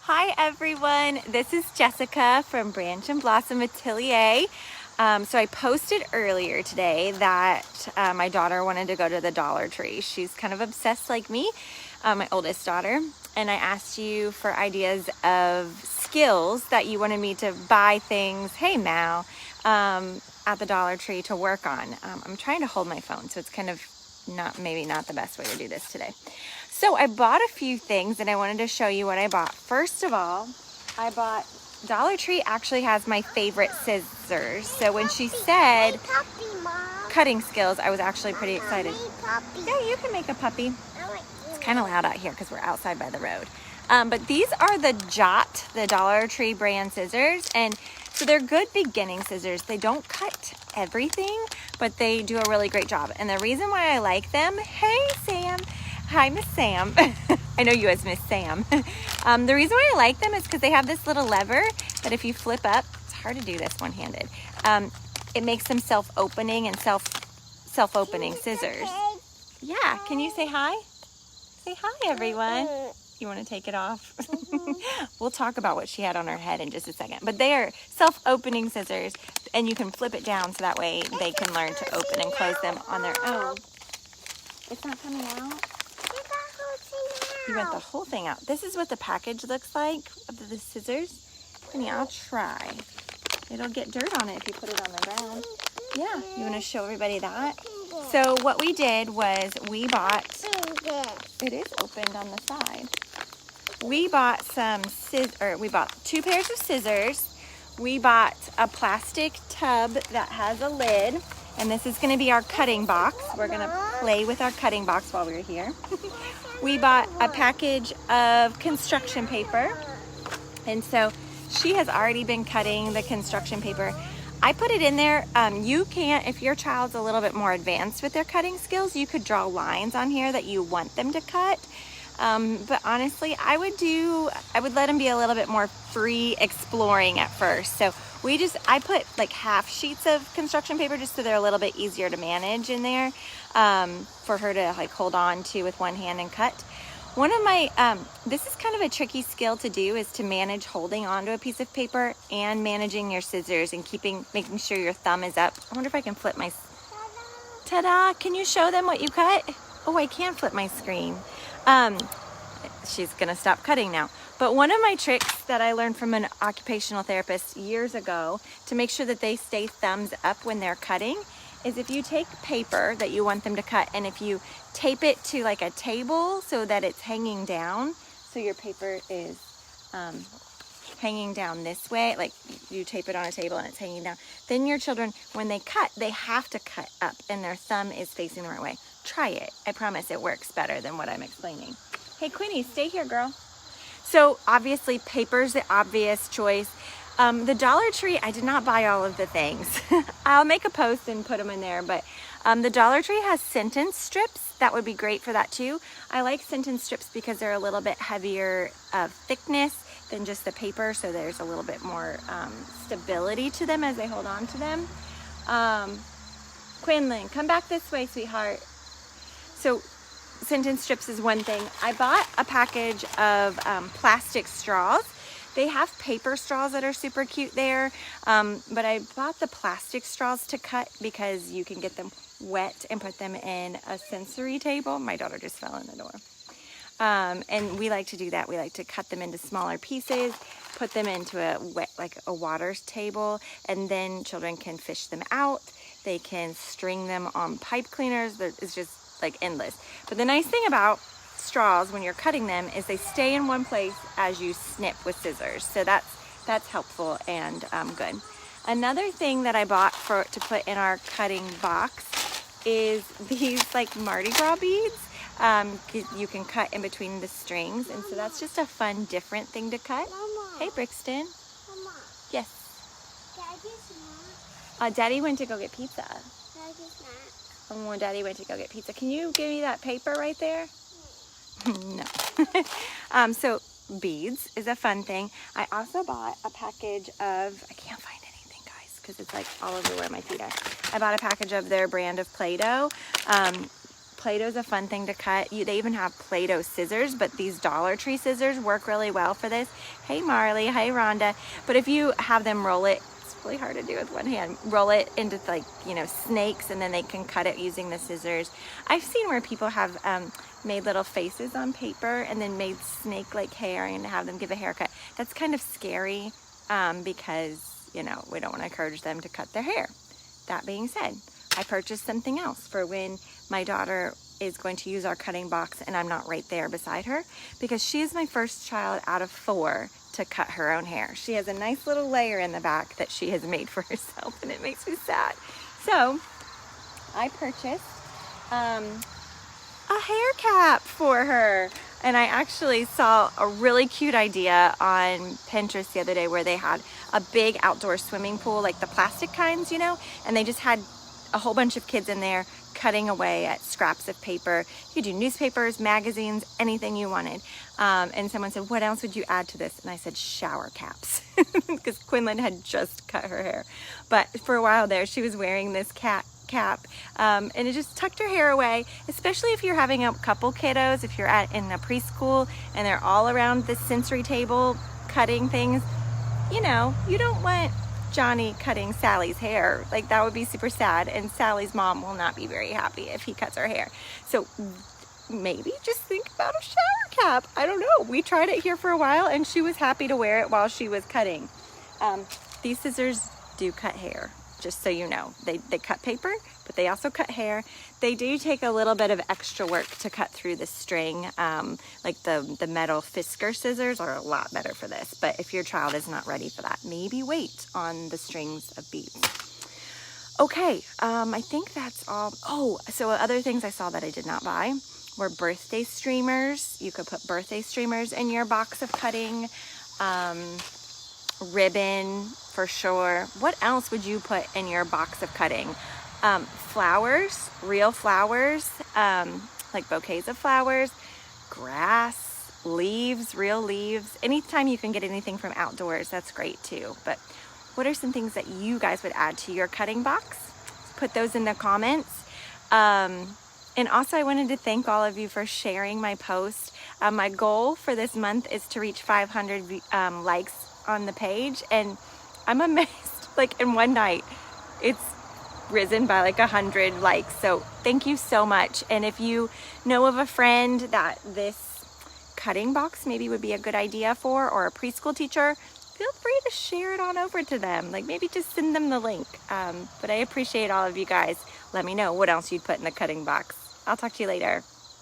Hi everyone, this is Jessica from Branch and Blossom Atelier. So I posted earlier today that my daughter wanted to go to the Dollar Tree. She's kind of obsessed like me, my oldest daughter, and I asked you for ideas of skills that you wanted me to buy things, hey Mal, at the Dollar Tree to work on. I'm trying to hold my phone, so it's kind of maybe not the best way to do this today. So I bought a few things and I wanted to show you what I bought. First of all, I bought, Dollar Tree actually has my favorite scissors. So when she said cutting skills, I was actually pretty excited. Yeah, you can make a puppy. It's kind of loud out here because we're outside by the road. But these are the Jot, the Dollar Tree brand scissors. And so they're good beginning scissors. They don't cut everything, but they do a really great job. And the reason why I like them, hey Sam, hi Miss Sam. I know you as Miss Sam. The reason why I like them is because they have this little lever that if you flip up, it's hard to do this one-handed. It makes them self-opening and self-opening scissors. Yeah, can you say hi? Say hi everyone. You want to take it off? We'll talk about what she had on her head in just a second. But they are self-opening scissors and you can flip it down so that way they can learn to open and close them on their own. It's not coming out? You want the whole thing out. This is what the package looks like of the scissors. And yeah, I'll try. It'll get dirt on it if you put it on the ground. Yeah, you want to show everybody that? So what we did was we bought, it is opened on the side. We bought we bought 2 pairs of scissors. We bought a plastic tub that has a lid. And this is going to be our cutting box. We're going to play with our cutting box while we're here. We bought a package of construction paper. And so she has already been cutting the construction paper. I put it in there. You can't, if your child's a little bit more advanced with their cutting skills, you could draw lines on here that you want them to cut. But honestly, I would let them be a little bit more free exploring at first. So I put like half sheets of construction paper just so they're a little bit easier to manage in there, for her to like hold on to with one hand and cut. One of my, this is kind of a tricky skill to do, is to manage holding onto a piece of paper and managing your scissors and making sure your thumb is up. I wonder if I can flip my, ta-da, can you show them what you cut? Oh, I can flip my screen. She's gonna stop cutting now. But one of my tricks that I learned from an occupational therapist years ago to make sure that they stay thumbs up when they're cutting is if you take paper that you want them to cut and if you tape it to like a table so that it's hanging down, so your paper is hanging down this way, like you tape it on a table and it's hanging down, then your children, when they cut, they have to cut up and their thumb is facing the right way. Try it. I promise it works better than what I'm explaining. Hey Queenie, stay here girl. So obviously paper's the obvious choice. The Dollar Tree, I did not buy all of the things. I'll make a post and put them in there, but the Dollar Tree has sentence strips. That would be great for that too. I like sentence strips because they're a little bit heavier of thickness than just the paper, so there's a little bit more stability to them as they hold on to them. Quinlan, come back this way, sweetheart. So sentence strips is one thing. I bought a package of plastic straws. They have paper straws that are super cute there, but I bought the plastic straws to cut because you can get them wet and put them in a sensory table. My daughter just fell in the door. And we like to do that. We like to cut them into smaller pieces, put them into a water table, and then children can fish them out. They can string them on pipe cleaners. It's just like endless. But the nice thing about straws when you're cutting them is they stay in one place as you snip with scissors. So that's helpful and good. Another thing that I bought to put in our cutting box is these like Mardi Gras beads. You can cut in between the strings, and so that's just a fun, different thing to cut. Mama. Hey Brixton. Mama. Yes. Daddy's not. Daddy went to go get pizza. Daddy's not. Oh, Daddy went to go get pizza. Can you give me that paper right there? No. So beads is a fun thing. I also bought a package of, I can't find anything guys because it's like all over where my feet are. I bought a package of their brand of Play-Doh. Play-Doh's a fun thing to cut. They even have Play-Doh scissors, but these Dollar Tree scissors work really well for this. Hey Marley, hey Rhonda. But if you have them roll it, it's really hard to do with one hand, roll it into like, you know, snakes, and then they can cut it using the scissors. I've seen where people have made little faces on paper and then made snake-like hair and have them give a haircut. That's kind of scary because, you know, we don't want to encourage them to cut their hair. That being said, I purchased something else for when my daughter is going to use our cutting box and I'm not right there beside her, because she is my first child out of 4 to cut her own hair. She has a nice little layer in the back that she has made for herself, and it makes me sad. So I purchased a hair cap for her. And I actually saw a really cute idea on Pinterest the other day where they had a big outdoor swimming pool, like the plastic kinds, you know, and they just had a whole bunch of kids in there cutting away at scraps of paper. You could do newspapers, magazines, anything you wanted. And someone said, what else would you add to this? And I said, shower caps, because Quinlan had just cut her hair. But for a while there, she was wearing this cap, and it just tucked her hair away, especially if you're having a couple kiddos, if you're in a preschool and they're all around the sensory table cutting things. You know, you don't want Johnny cutting Sally's hair. Like, that would be super sad, and Sally's mom will not be very happy if he cuts her hair. So maybe just think about a shower cap. I don't know. We tried it here for a while and she was happy to wear it while she was cutting. These scissors do cut hair, just so you know. They cut paper, but they also cut hair. They do take a little bit of extra work to cut through the string. Like the metal Fisker scissors are a lot better for this, but if your child is not ready for that, maybe wait on the strings of beads. Okay, I think that's all. Oh, so other things I saw that I did not buy were birthday streamers. You could put birthday streamers in your box of cutting. Ribbon for sure. What else would you put in your box of cutting? Flowers, real flowers, like bouquets of flowers, grass, leaves, real leaves. Anytime you can get anything from outdoors, that's great too. But what are some things that you guys would add to your cutting box? Put those in the comments. And also I wanted to thank all of you for sharing my post. My goal for this month is to reach 500 likes on the page, and I'm amazed, like in one night it's risen by like 100 likes. So thank you so much. And if you know of a friend that this cutting box maybe would be a good idea for, or a preschool teacher, feel free to share it on over to them. Like, maybe just send them the link. But I appreciate all of you guys. Let me know what else you'd put in the cutting box. I'll talk to you later.